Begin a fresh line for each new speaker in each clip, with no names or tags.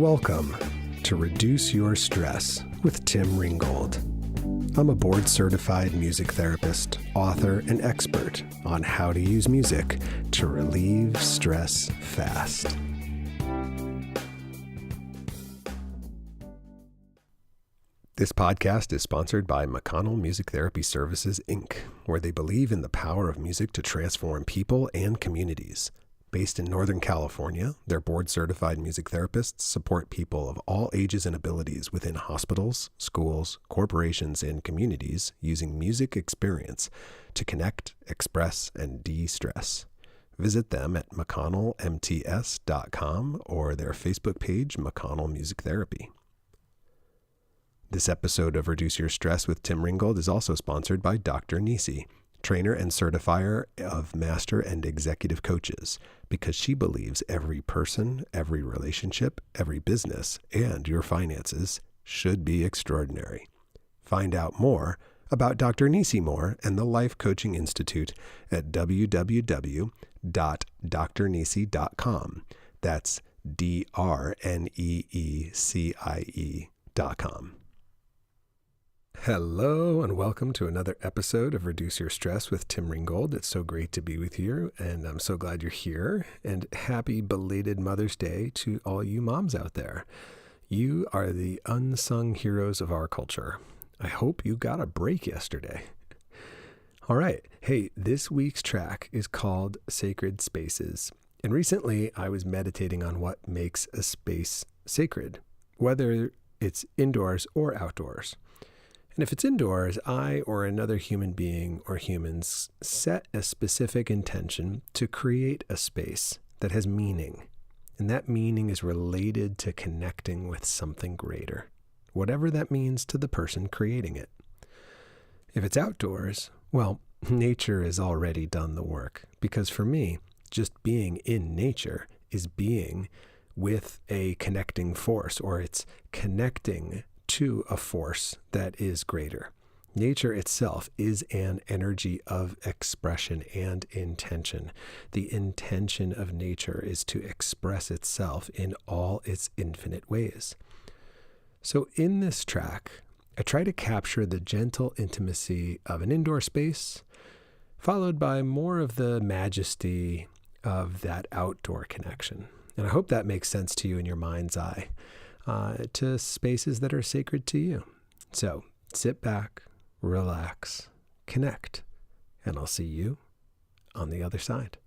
Welcome to Reduce Your Stress with Tim Ringgold. I'm a board-certified music therapist, author, and expert on how to use music to relieve stress fast. This podcast is sponsored by McConnell Music Therapy Services, Inc., where they believe in the power of music to transform people and communities. Based in Northern California, their board-certified music therapists support people of all ages and abilities within hospitals, schools, corporations, and communities using music experience to connect, express, and de-stress. Visit them at mcconnellmts.com or their Facebook page, McConnell Music Therapy. This episode of Reduce Your Stress with Tim Ringgold is also sponsored by Dr. Nisi, trainer and certifier of master and executive coaches, because she believes every person, every relationship, every business, and your finances should be extraordinary. Find out more about Dr. Nisi Moore and the Life Coaching Institute at www.drnisi.com. That's DRNEECIE.com. Hello and welcome to another episode of Reduce Your Stress with Tim Ringgold. It's so great to be with you, and I'm so glad you're here. And happy belated Mother's Day to all you moms out there. You are the unsung heroes of our culture. I hope you got a break yesterday. All right. Hey, this week's track is called Sacred Spaces. And recently I was meditating on what makes a space sacred, whether it's indoors or outdoors. And if it's indoors, I or another human being or humans set a specific intention to create a space that has meaning. And that meaning is related to connecting with something greater, whatever that means to the person creating it. If it's outdoors, well, nature has already done the work. Because for me, just being in nature is being with a connecting force, or it's connecting to a force that is greater. Nature itself is an energy of expression and intention. The intention of nature is to express itself in all its infinite ways. So in this track, I try to capture the gentle intimacy of an indoor space, followed by more of the majesty of that outdoor connection. And I hope that makes sense to you in your mind's eye. To spaces that are sacred to you. So sit back, relax, connect, and I'll see you on the other side.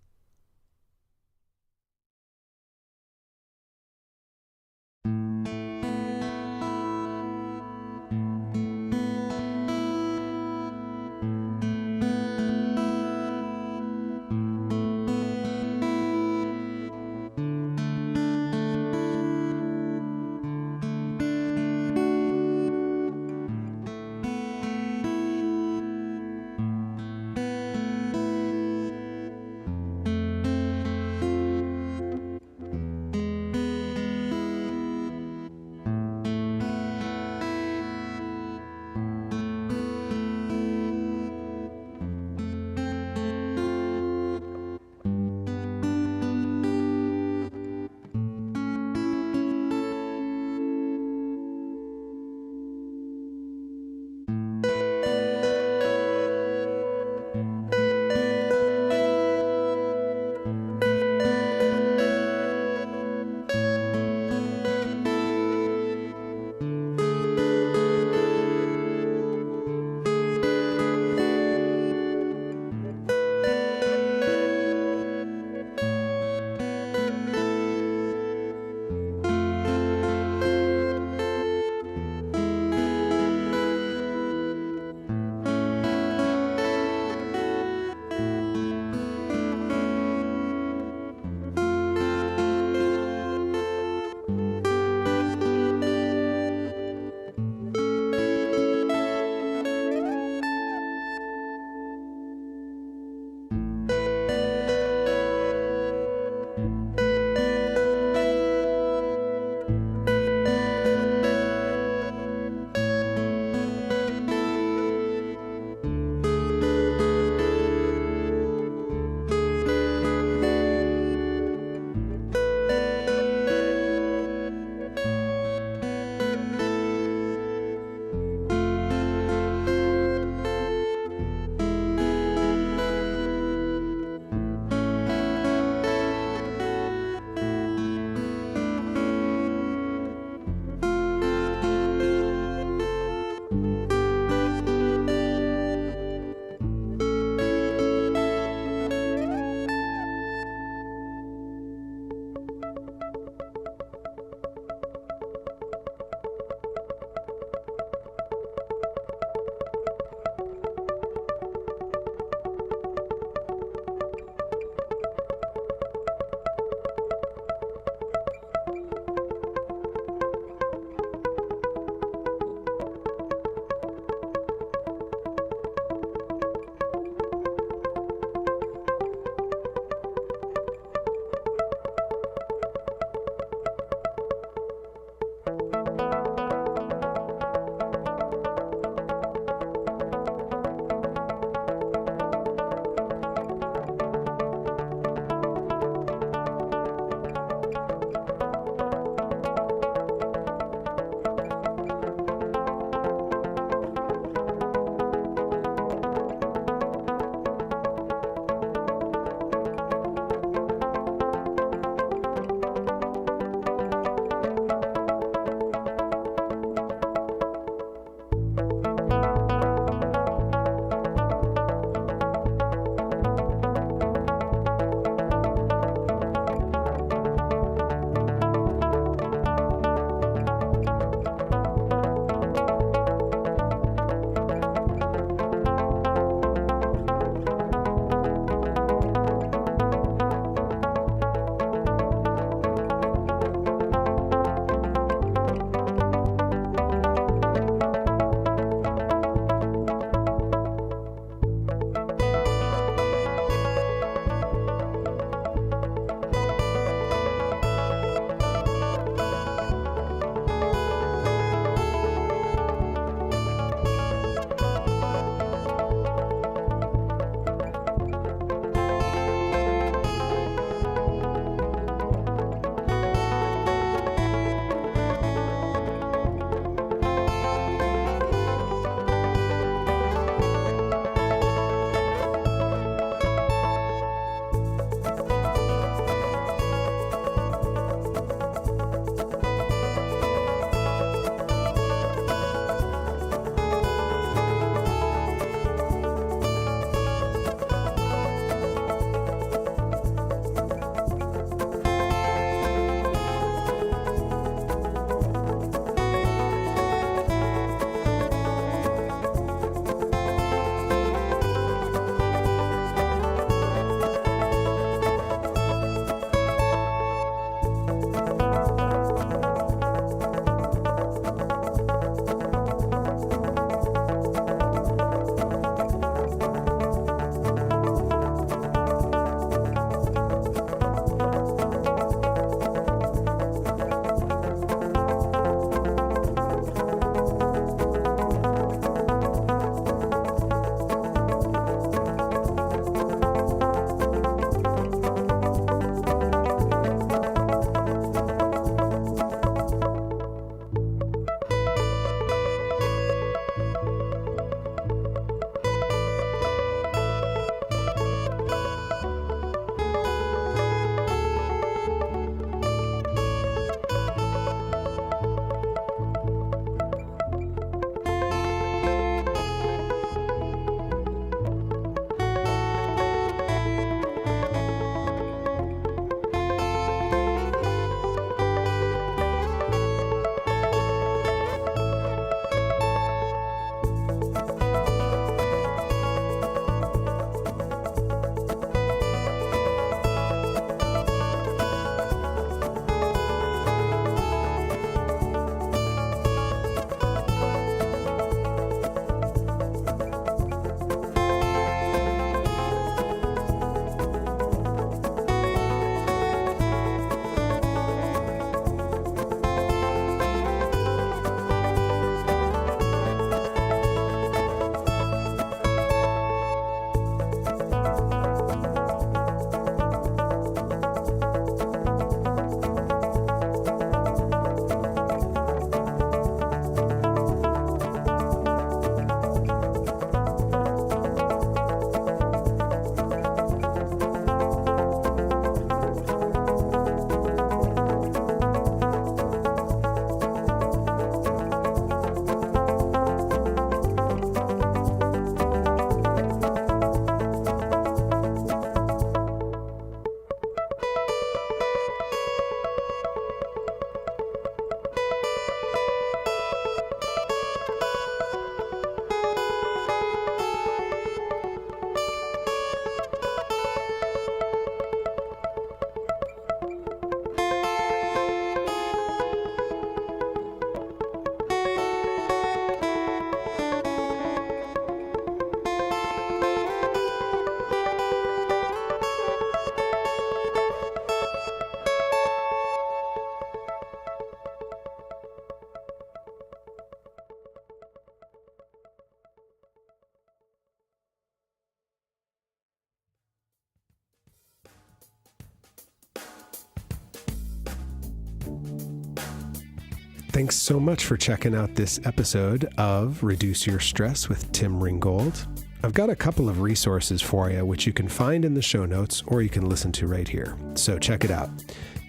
Thanks so much for checking out this episode of Reduce Your Stress with Tim Ringgold. I've got a couple of resources for you, which you can find in the show notes or you can listen to right here. So check it out.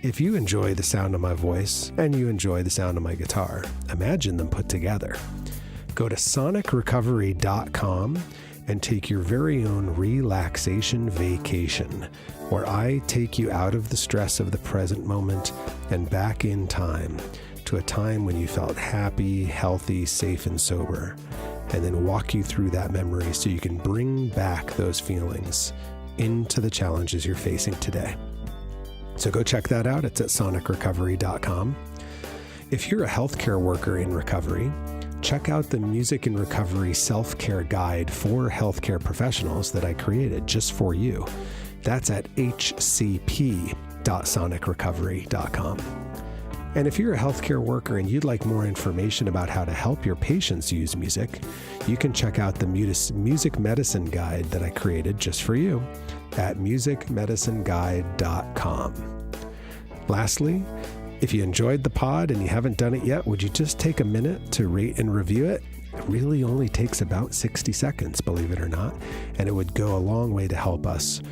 If you enjoy the sound of my voice and you enjoy the sound of my guitar, imagine them put together. Go to sonicrecovery.com and take your very own relaxation vacation, where I take you out of the stress of the present moment and back in time to a time when you felt happy, healthy, safe, and sober, and then walk you through that memory so you can bring back those feelings into the challenges you're facing today. So go check that out. It's at sonicrecovery.com. If you're a healthcare worker in recovery, check out the Music in Recovery Self-Care Guide for healthcare professionals that I created just for you. That's at hcp.sonicrecovery.com. And if you're a healthcare worker and you'd like more information about how to help your patients use music, you can check out the Music Medicine Guide that I created just for you at musicmedicineguide.com. Lastly, if you enjoyed the pod and you haven't done it yet, would you just take a minute to rate and review it? It really only takes about 60 seconds, believe it or not, and it would go a long way to help us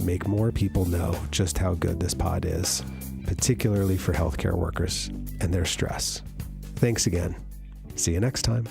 make more people know just how good this pod is, particularly for healthcare workers and their stress. Thanks again. See you next time.